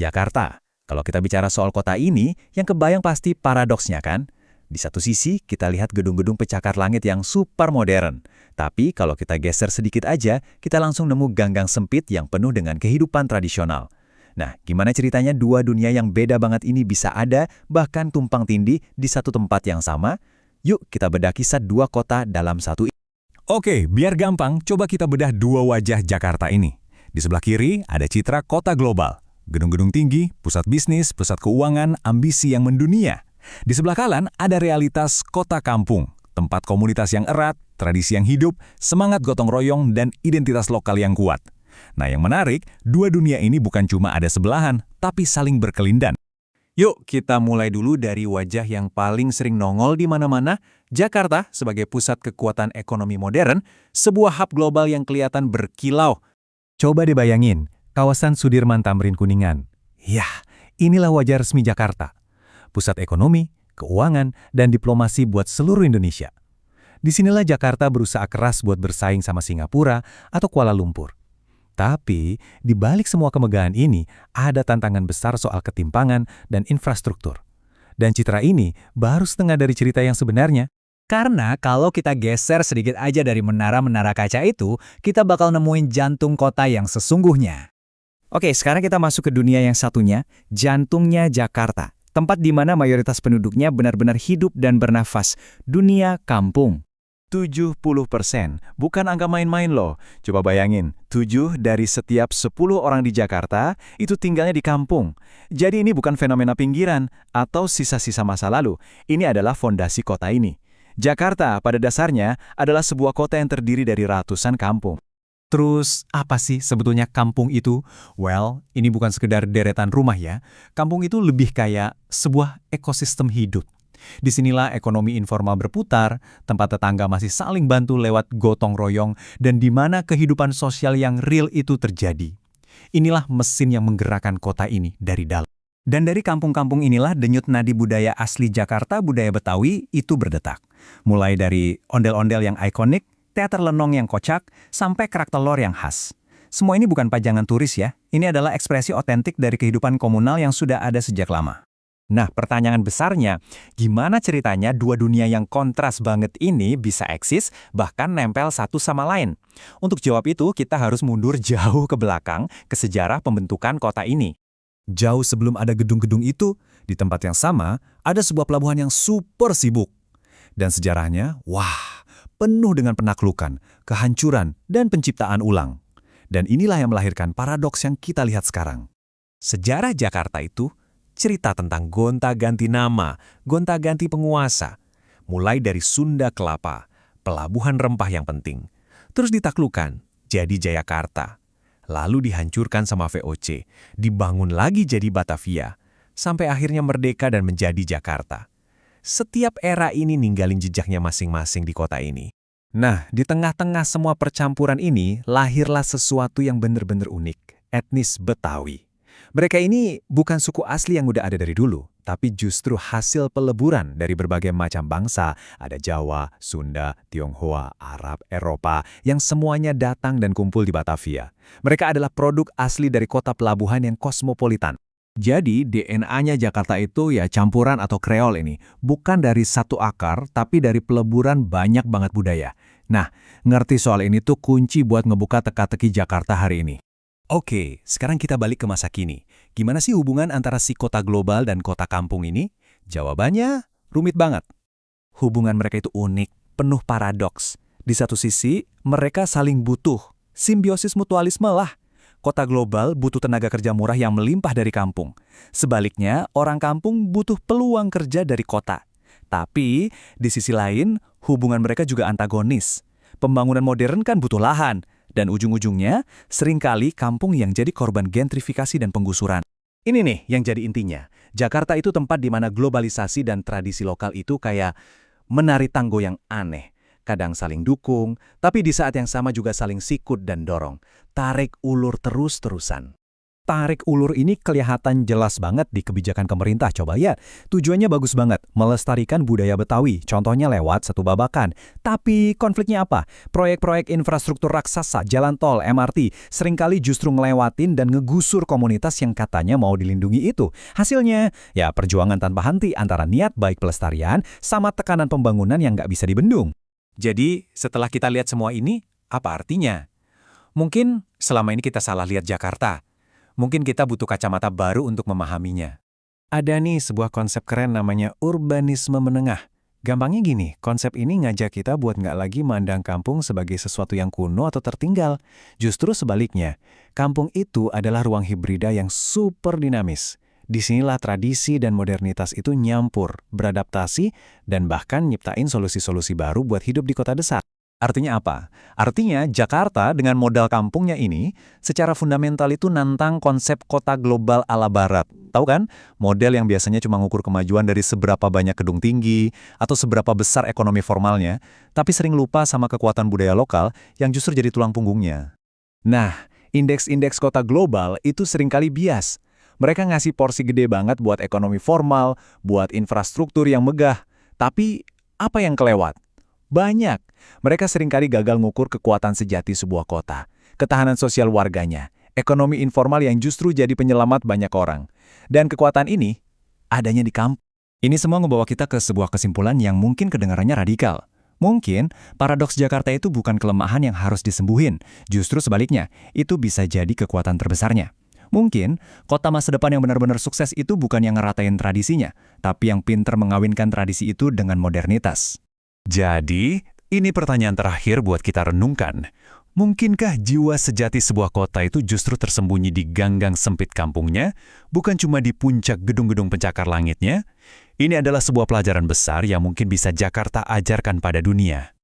Jakarta. Kalau kita bicara soal kota ini, yang kebayang pasti paradoksnya kan? Di satu sisi, kita lihat gedung-gedung pencakar langit yang super modern. Tapi kalau kita geser sedikit aja, kita langsung nemu gang-gang sempit yang penuh dengan kehidupan tradisional. Nah, gimana ceritanya dua dunia yang beda banget ini bisa ada, bahkan tumpang tindih di satu tempat yang sama? Yuk kita bedah kisah dua kota dalam satu. Oke, biar gampang, coba kita bedah dua wajah Jakarta ini. Di sebelah kiri ada citra kota global. Gedung-gedung tinggi, pusat bisnis, pusat keuangan, ambisi yang mendunia. Di sebelah kanan ada realitas kota kampung. Tempat komunitas yang erat, tradisi yang hidup, semangat gotong royong, dan identitas lokal yang kuat. Nah, yang menarik, dua dunia ini bukan cuma ada sebelahan, tapi saling berkelindan. Yuk kita mulai dulu dari wajah yang paling sering nongol di mana-mana, Jakarta sebagai pusat kekuatan ekonomi modern, sebuah hub global yang kelihatan berkilau. Coba dibayangin, kawasan Sudirman Tamrin Kuningan. Yah, inilah wajah resmi Jakarta. Pusat ekonomi, keuangan, dan diplomasi buat seluruh Indonesia. Disinilah Jakarta berusaha keras buat bersaing sama Singapura atau Kuala Lumpur. Tapi, di balik semua kemegahan ini, ada tantangan besar soal ketimpangan dan infrastruktur. Dan citra ini baru setengah dari cerita yang sebenarnya. Karena kalau kita geser sedikit aja dari menara-menara kaca itu, kita bakal nemuin jantung kota yang sesungguhnya. Oke, sekarang kita masuk ke dunia yang satunya, jantungnya Jakarta. Tempat di mana mayoritas penduduknya benar-benar hidup dan bernafas, dunia kampung. 70%, bukan angka main-main loh. Coba bayangin, 7 dari setiap 10 orang di Jakarta itu tinggalnya di kampung. Jadi ini bukan fenomena pinggiran atau sisa-sisa masa lalu. Ini adalah fondasi kota ini. Jakarta pada dasarnya adalah sebuah kota yang terdiri dari ratusan kampung. Terus, apa sih sebetulnya kampung itu? Well, ini bukan sekedar deretan rumah ya. Kampung itu lebih kayak sebuah ekosistem hidup. Disinilah ekonomi informal berputar, tempat tetangga masih saling bantu lewat gotong royong, dan di mana kehidupan sosial yang real itu terjadi. Inilah mesin yang menggerakkan kota ini dari dalam. Dan dari kampung-kampung inilah denyut nadi budaya asli Jakarta, budaya Betawi, itu berdetak. Mulai dari ondel-ondel yang ikonik, teater lenong yang kocak, sampai kerak telur yang khas. Semua ini bukan pajangan turis ya, ini adalah ekspresi otentik dari kehidupan komunal yang sudah ada sejak lama. Nah, pertanyaan besarnya, gimana ceritanya dua dunia yang kontras banget ini bisa eksis, bahkan nempel satu sama lain? Untuk jawab itu, kita harus mundur jauh ke belakang, ke sejarah pembentukan kota ini. Jauh sebelum ada gedung-gedung itu, di tempat yang sama, ada sebuah pelabuhan yang super sibuk. Dan sejarahnya, wah, penuh dengan penaklukan, kehancuran, dan penciptaan ulang. Dan inilah yang melahirkan paradoks yang kita lihat sekarang. Sejarah Jakarta itu cerita tentang gonta-ganti nama, gonta-ganti penguasa. Mulai dari Sunda Kelapa, pelabuhan rempah yang penting. Terus ditaklukkan, jadi Jayakarta. Lalu dihancurkan sama VOC, dibangun lagi jadi Batavia. Sampai akhirnya merdeka dan menjadi Jakarta. Setiap era ini ninggalin jejaknya masing-masing di kota ini. Nah, di tengah-tengah semua percampuran ini, lahirlah sesuatu yang benar-benar unik, etnis Betawi. Mereka ini bukan suku asli yang udah ada dari dulu, tapi justru hasil peleburan dari berbagai macam bangsa. Ada Jawa, Sunda, Tionghoa, Arab, Eropa, yang semuanya datang dan kumpul di Batavia. Mereka adalah produk asli dari kota pelabuhan yang kosmopolitan. Jadi DNA-nya Jakarta itu ya campuran atau kreol ini. Bukan dari satu akar, tapi dari peleburan banyak banget budaya. Nah, ngerti soal ini tuh kunci buat ngebuka teka-teki Jakarta hari ini. Oke, sekarang kita balik ke masa kini. Gimana sih hubungan antara si kota global dan kota kampung ini? Jawabannya rumit banget. Hubungan mereka itu unik, penuh paradoks. Di satu sisi, mereka saling butuh. Simbiosis mutualisme lah. Kota global butuh tenaga kerja murah yang melimpah dari kampung. Sebaliknya, orang kampung butuh peluang kerja dari kota. Tapi, di sisi lain, hubungan mereka juga antagonis. Pembangunan modern kan butuh lahan. Dan ujung-ujungnya, seringkali kampung yang jadi korban gentrifikasi dan penggusuran. Ini nih yang jadi intinya. Jakarta itu tempat di mana globalisasi dan tradisi lokal itu kayak menari tanggo yang aneh. Kadang saling dukung, tapi di saat yang sama juga saling sikut dan dorong. Tarik ulur terus-terusan. tarik ulur ini kelihatan jelas banget di kebijakan pemerintah. Coba lihat, tujuannya bagus banget, melestarikan budaya Betawi, contohnya lewat Satu Babakan. Tapi konfliknya apa? Proyek-proyek infrastruktur raksasa, jalan tol, MRT, seringkali justru ngelewatin dan ngegusur komunitas yang katanya mau dilindungi itu. Hasilnya, ya perjuangan tanpa henti antara niat baik pelestarian sama tekanan pembangunan yang nggak bisa dibendung. Jadi, setelah kita lihat semua ini, apa artinya? Mungkin selama ini kita salah lihat Jakarta. Mungkin kita butuh kacamata baru untuk memahaminya. Ada nih sebuah konsep keren namanya urbanisme menengah. Gampangnya gini, konsep ini ngajak kita buat nggak lagi mandang kampung sebagai sesuatu yang kuno atau tertinggal. Justru sebaliknya, kampung itu adalah ruang hibrida yang super dinamis. Disinilah tradisi dan modernitas itu nyampur, beradaptasi, dan bahkan nyiptain solusi-solusi baru buat hidup di kota besar. Artinya apa? Artinya Jakarta dengan modal kampungnya ini secara fundamental itu nantang konsep kota global ala barat. Tahu kan? Model yang biasanya cuma ngukur kemajuan dari seberapa banyak gedung tinggi atau seberapa besar ekonomi formalnya, tapi sering lupa sama kekuatan budaya lokal yang justru jadi tulang punggungnya. Nah, indeks-indeks kota global itu seringkali bias. Mereka ngasih porsi gede banget buat ekonomi formal, buat infrastruktur yang megah. Tapi apa yang kelewat? Banyak. Mereka seringkali gagal ngukur kekuatan sejati sebuah kota, ketahanan sosial warganya, ekonomi informal yang justru jadi penyelamat banyak orang. Dan kekuatan ini adanya di kampung. Ini semua ngebawa kita ke sebuah kesimpulan yang mungkin kedengarannya radikal. Mungkin paradoks Jakarta itu bukan kelemahan yang harus disembuhin, justru sebaliknya, itu bisa jadi kekuatan terbesarnya. Mungkin kota masa depan yang benar-benar sukses itu bukan yang ngeratain tradisinya, tapi yang pinter mengawinkan tradisi itu dengan modernitas. Jadi, ini pertanyaan terakhir buat kita renungkan. Mungkinkah jiwa sejati sebuah kota itu justru tersembunyi di gang-gang sempit kampungnya, bukan cuma di puncak gedung-gedung pencakar langitnya? Ini adalah sebuah pelajaran besar yang mungkin bisa Jakarta ajarkan pada dunia.